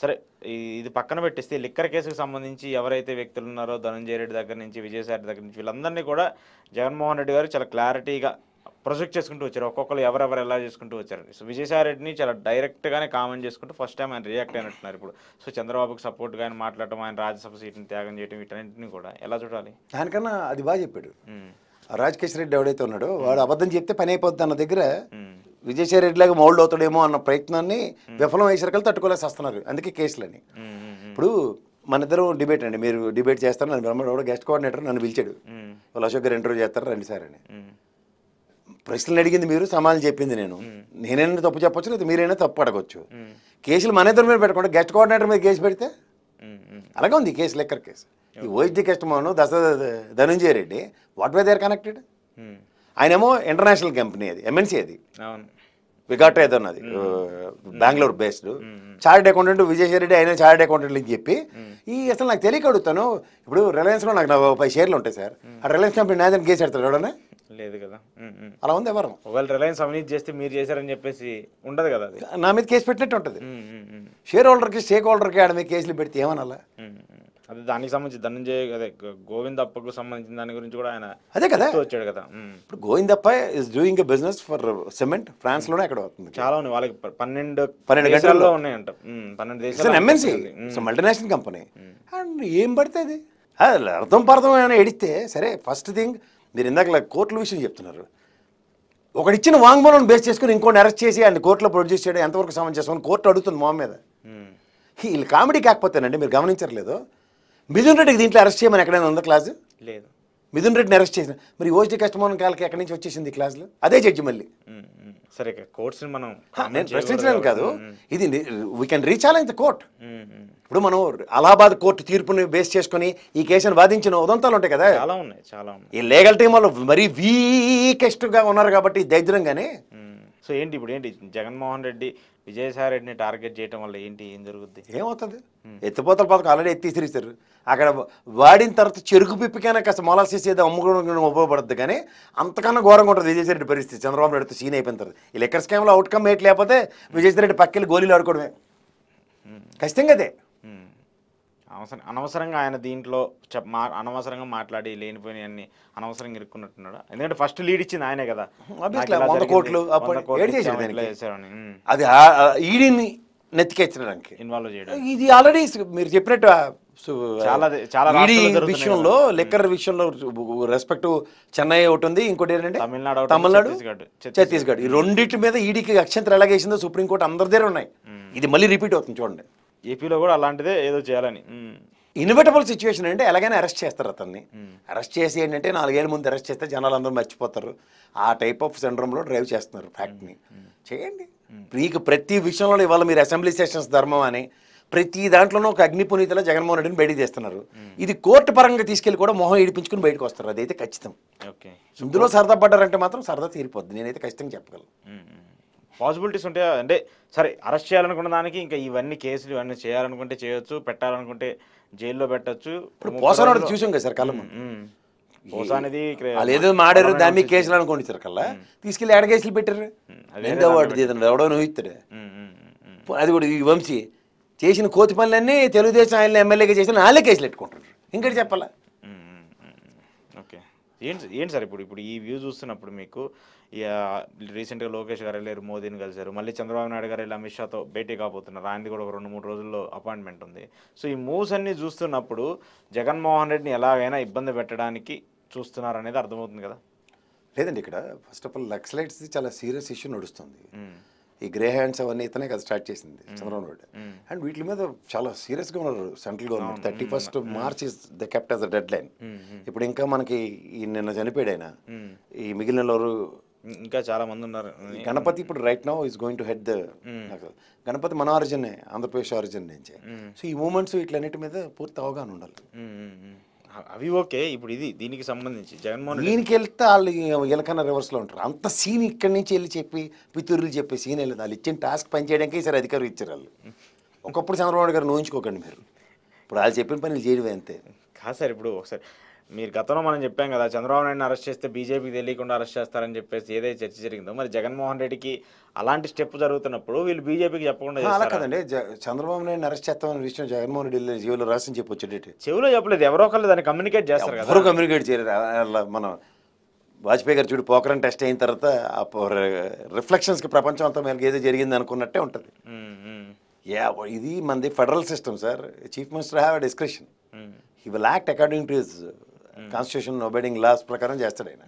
సరే ఇది పక్కన పెట్టేస్తే లిక్కర్ కేసుకు సంబంధించి ఎవరైతే వ్యక్తులు ఉన్నారో ధనంజయ రెడ్డి దగ్గర నుంచి విజయసాయి రెడ్డి దగ్గర నుంచి వీళ్ళందరినీ కూడా జగన్మోహన్ రెడ్డి గారు చాలా క్లారిటీగా ప్రొజెక్ట్ చేసుకుంటూ వచ్చారు. ఒక్కొక్కరు ఎవరెవరు ఎలా చేసుకుంటూ వచ్చారు. సో విజయసాయి రెడ్డిని చాలా డైరెక్ట్గానే కామెంట్ చేసుకుంటూ ఫస్ట్ టైం ఆయన రియాక్ట్ అయినట్టున్నారు ఇప్పుడు. సో చంద్రబాబుకి సపోర్ట్గా ఆయన మాట్లాడటం, ఆయన రాజ్యసభ సీట్ని త్యాగం చేయడం, వీటన్నింటినీ కూడా ఎలా చూడాలి? దానికన్నా అది బాగా చెప్పాడు. రాజకేశ్వర రెడ్డి ఎవడైతే ఉన్నాడో వాడు అబద్ధం చెప్తే పని అయిపోద్ది అన్న దగ్గర విజయసాయి రెడ్డి లాగా మౌల్డ్ అవుతాడేమో అన్న ప్రయత్నాన్ని విఫలం అయ్యేసరికల్ తట్టుకోలేసి వస్తున్నారు. అందుకే కేసులని. ఇప్పుడు మన ఇద్దరు డిబేట్ అండి, మీరు డిబేట్ చేస్తారు, నన్ను బ్రహ్మడు గెస్ట్ కోఆర్డినేటర్ నన్ను పిలిచాడు, వాళ్ళు అశోక్ గారు ఇంటర్వ్యూ చేస్తారు రండి సార్ అని. ప్రశ్నలు అడిగింది మీరు, సమాధానం చెప్పింది నేను. నేనైనా తప్పు చెప్పొచ్చు, లేదా మీరైనా తప్పు అడగొచ్చు. కేసులు మన ఇద్దరు మీద పెట్టకుండా గెస్ట్ కోఆర్డినేటర్ మీద కేసు పెడితే అలాగే ఉంది కేసు, లెక్కర్ కేసు. ఈ OSD customer Dhananjaya Reddy, what way they are connected? ఆయనేమో ఇంటర్నేషనల్ కంపెనీ, అది ఎంఎన్సీ, అది విఘాట్ ఏదో ఉన్నది Bengaluru based. Chartered accountant Vijayasai Reddy ఆయన చార్టెడ్ అకౌంటెంట్ అని చెప్పి అసలు నాకు తెలియక అడుగుతాను. ఇప్పుడు రిలయన్స్లో నాకు 10 షేర్లు ఉంటాయి సార్, ఆ రిలయన్స్ కంపెనీ నాదని కేసు పెడతాడు ఎవడనే? లేదు కదా. అలా ఉంది ఎవరు? ఒకవేళ రిలయన్స్ అవినీతి చేస్తే మీరు చేశారని చెప్పేసి ఉండదు కదా, అది నా మీద కేసు పెట్టినట్టు ఉంటుంది. షేర్ హోల్డర్కి స్టేక్ హోల్డర్కి ఆడ మీద కేసులు పెడితే ఏమనాలా? అదే దానికి సంబంధించి ధనంజయ అదే గోవిందప్పకు సంబంధించిన దాని గురించి కూడా ఆయన అదే కదా వచ్చాడు కదా. ఇప్పుడు Govindappa is doing a business for cement, France లోనే ఎక్కడ అవుతుంది. చాలా ఉన్నాయి వాళ్ళకి, 12 గంటల్లో ఉన్నాయంట. 12 దేశాలు ఎంఎన్సీ, మల్టీనేషనల్ కంపెనీ. అండ్ ఏం పడుతుంది అర్థం పర్థం ఏమైనా ఎడిస్తే సరే. ఫస్ట్ థింగ్, మీరు ఇందాక కోర్టుల విషయం చెప్తున్నారు. ఒకడిచ్చిన వాంగ్మూలం బేస్ చేసుకుని ఇంకోటి అరెస్ట్ చేసి ఆయన కోర్టులో ప్రొడ్యూస్ చేయడం ఎంతవరకు సమంజసం కోర్టు అడుగుతుంది మొహం మీద. వీళ్ళు కామెడీ కాకపోతేనండి, మీరు గమనించట్లేదు. మిథున్ రెడ్డికి దీంట్లో అరెస్ట్ చేయమని ఎక్కడైనా ఉందా క్లాసు? లేదు. మిథున్ రెడ్డిని అరెస్ట్ చేసిన మరి ఓజీ కస్టమర్ కాలకి ఎక్కడి నుంచి వచ్చేసింది క్లాసులో? అదే జడ్జి మళ్ళీ. సరే కోర్ట్స్ మనం నేను ప్రశ్నించలేను కాదు, ఇది వీ కెన్ రీఛాలెంజ్ ద కోర్ట్. ఇప్పుడు మనం అలహాబాద్ కోర్టు తీర్పుని బేస్ చేసుకుని ఈ కేసును వాదించిన ఉదంతాలు ఉంటాయి కదా, చాలా ఉన్నాయి, చాలా ఉన్నాయి. ఈ లీగల్ టీం వాళ్ళు మరీ వీకెస్ట్గా ఉన్నారు కాబట్టి దరిద్రంగానే. సో ఏంటి ఇప్పుడు ఏంటి జగన్మోహన్ రెడ్డి విజయసాయి రెడ్డిని టార్గెట్ చేయడం వల్ల ఏం జరుగుద్ది? ఏమవుతుంది? ఎత్తిపోతల పథకం ఆల్రెడీ ఎత్తిసిరిస్తారు. అక్కడ వాడిన తర్వాత చెరుకు పిప్పికైనా కాస్త మొలాసిస్ ఏదో అమ్ముకోవడం ఉపయోగపడుతుంది. కానీ అంతకన్నా ఘోరంగా ఉంటుంది విజయసాయి రెడ్డి పరిస్థితి. చంద్రబాబు నాయుడుతో సీన్ అయిపోయిన తర్వాత ఈ లెక్కర్ స్కామ్లో అవుట్కమ్ ఏంటి లేకపోతే విజయసాయి రెడ్డి పక్కకి గోళీలు ఆడుకోవడమే ఖచ్చితంగా. అదే అనవసరంగా ఆయన దీంట్లో అనవసరంగా మాట్లాడి లేనిపోయిన అన్ని అనవసరంగా ఇరుక్కున్నట్టున్నాడు. ఎందుకంటే ఫస్ట్ లీడ్ ఇచ్చింది ఆయనే కదా, 100 కోట్లు అది ఈడీని నెత్తికెచ్చడానికి ఇన్వాల్వ్ చేయడం. ఇది ఆల్రెడీ మీరు చెప్పినట్టు ఈడీ విషయంలో, లెక్కర్ విషయంలో రెస్పెక్ట్ చెన్నై ఒకటి ఉంది, ఇంకోటి ఏంటంటే తమిళనాడు, ఛత్తీస్గఢ్. ఈ రెండింటి మీద ఈడీకి అక్షంతరం ఎలాగేసిందో సుప్రీంకోర్టు అందరి దగ్గర ఉన్నాయి. ఇది మళ్ళీ రిపీట్ అవుతుంది చూడండి. ఏపీలో కూడా అలాంటిదే ఏదో చేయాలని. ఇన్విటబుల్ సిచ్యువేషన్ అంటే ఎలాగైనా అరెస్ట్ చేస్తారు అతన్ని. అరెస్ట్ చేసి ఏంటంటే 4 ఏళ్ళ ముందు అరెస్ట్ చేస్తే జనాలు అందరూ మర్చిపోతారు. ఆ టైప్ ఆఫ్ సిండ్రోమ్లో డ్రైవ్ చేస్తున్నారు ఫ్యాక్ట్ని. చేయండి. మీకు ప్రతి విషయంలో ఇవాళ మీరు అసెంబ్లీ సెషన్స్ ధర్మం అని ప్రతి దాంట్లోనూ ఒక అగ్ని పునీతలో జగన్మోహన్ రెడ్డిని బయటికి తీస్తున్నారు. ఇది కోర్టు పరంగా తీసుకెళ్ళి కూడా మొహం ఏడిపించుకుని బయటకు వస్తారు. అదైతే ఖచ్చితం. ఇందులో సరదా పడ్డారంటే మాత్రం సరదా తీరిపోద్ది, నేనైతే ఖచ్చితంగా చెప్పగలను. పాసిబిలిటీస్ ఉంటాయా అంటే? సరే అరెస్ట్ చేయాలనుకున్న దానికి ఇంకా ఇవన్నీ కేసులు ఇవన్నీ చేయాలనుకుంటే చేయొచ్చు, పెట్టాలనుకుంటే జైల్లో పెట్టచ్చు. ఇప్పుడు పోసాడు చూసాం కదా సార్ కళ్ళ ముందు. పోసా అనేది వాళ్ళు ఏదో మాడారు, దాని మీద కేసులు అనుకోండి సార్ కల్లా తీసుకెళ్ళి ఏడ కేసులు పెట్టారు. ఎవడో నువ్వు ఇస్తాడు. అది కూడా ఈ వంశీ చేసిన కోతి పనులన్నీ తెలుగుదేశం ఆయన ఎమ్మెల్యేగా చేసిన వాళ్ళే కేసులు పెట్టుకుంటారు. ఇంకటి చెప్పాలా? ఓకే. ఏంటి సార్ ఇప్పుడు ఈ వ్యూ చూస్తున్నప్పుడు మీకు రీసెంట్గా లోకేష్ గారు వెళ్ళారు, మోదీని కలిశారు, మళ్ళీ చంద్రబాబు నాయుడు గారు వెళ్ళి అమిత్ షాతో భేటీ కాబోతున్నారు. ఆయనది కూడా ఒక 2-3 రోజుల్లో అపాయింట్మెంట్ ఉంది. సో ఈ మూవ్స్ అన్ని చూస్తున్నప్పుడు జగన్మోహన్ రెడ్డిని ఎలాగైనా ఇబ్బంది పెట్టడానికి చూస్తున్నారు అనేది అర్థమవుతుంది కదా. లేదండి, ఇక్కడ ఫస్ట్ ఆఫ్ ఆల్ నక్సలైట్స్ చాలా సీరియస్ ఇష్యూ నడుస్తుంది. ఈ గ్రే హ్యాండ్స్ అవన్నీ ఇతనే కదా స్టార్ట్ చేసింది చంద్రబాబు నాయుడు. అండ్ వీటి మీద చాలా సీరియస్గా ఉన్నారు central government. 31st March is the kept as the dead line. ఇప్పుడు ఇంకా మనకి నిన్న చనిపోయాడు ఆయన. ఈ మిగిలిన ఇంకా చాలా మంది ఉన్నారు. గణపతి ఇప్పుడు right now is going to head the Ganapati మన ఆరిజిన్, ఆంధ్రప్రదేశ్ ఆరిజిన్ నుంచి. సో ఈ మూమెంట్స్ వీటిలన్నిటి మీద పూర్తి అవగాహన ఉండాలి. అవి ఓకే. ఇప్పుడు దీనికి సంబంధించి జగన్మోహన్ దీనికి వెళ్తే వాళ్ళు ఎలకన్నా రివర్స్లో ఉంటారు. అంత సీన్ ఇక్కడి నుంచి వెళ్ళి చెప్పి పితూరులు చెప్పి సీన్ వెళ్ళదు. వాళ్ళు ఇచ్చిన టాస్క్ పనిచేయడానికి ఈసారి అధికారులు ఇచ్చారు వాళ్ళు. ఒకప్పుడు చంద్రబాబు గారు ఊహించుకోకండి మీరు. ఇప్పుడు వాళ్ళు చెప్పిన పని చేయడమే అంతే కాదు సార్. ఇప్పుడు ఒకసారి మీరు గతంలో మనం చెప్పాం కదా, చంద్రబాబు నాయుడుని అరెస్ట్ చేస్తే బీజేపీకి తెలియకుండా అరెస్ట్ చేస్తారని చెప్పేసి ఏదైతే చర్చ జరిగిందో, మరి జగన్మోహన్ రెడ్డికి అలాంటి స్టెప్ జరుగుతున్నప్పుడు వీళ్ళు బీజేపీకి చెప్పకుండా అలా చేస్తారా? కదండి, చంద్రబాబు నాయుడు అరెస్ట్ చేస్తామన్న విషయం జగన్మోహన్ రెడ్డి జీవులు రాసి చెప్పి వచ్చేటట్టు చెవిలో చెప్పలేదు, ఎవరో ఒకళ్ళు దాన్ని కమ్యూనికేట్ చేస్తారు కదా. ఎవరు కమ్యూనికేట్ చేయరు. అలా మనం వాజ్పేయి గారు చూడు, పోఖరాన్ టెస్ట్ అయిన తర్వాత ఆ రిఫ్లెక్షన్స్కి ప్రపంచం అంతా మనకి ఏదో జరిగింది అనుకున్నట్టే ఉంటుంది. యా, ఇది మనది federal system sir. Chief minister have a discretion. He will act according to his constitution obeying laws ప్రకారం చేస్తాడు ఆయన.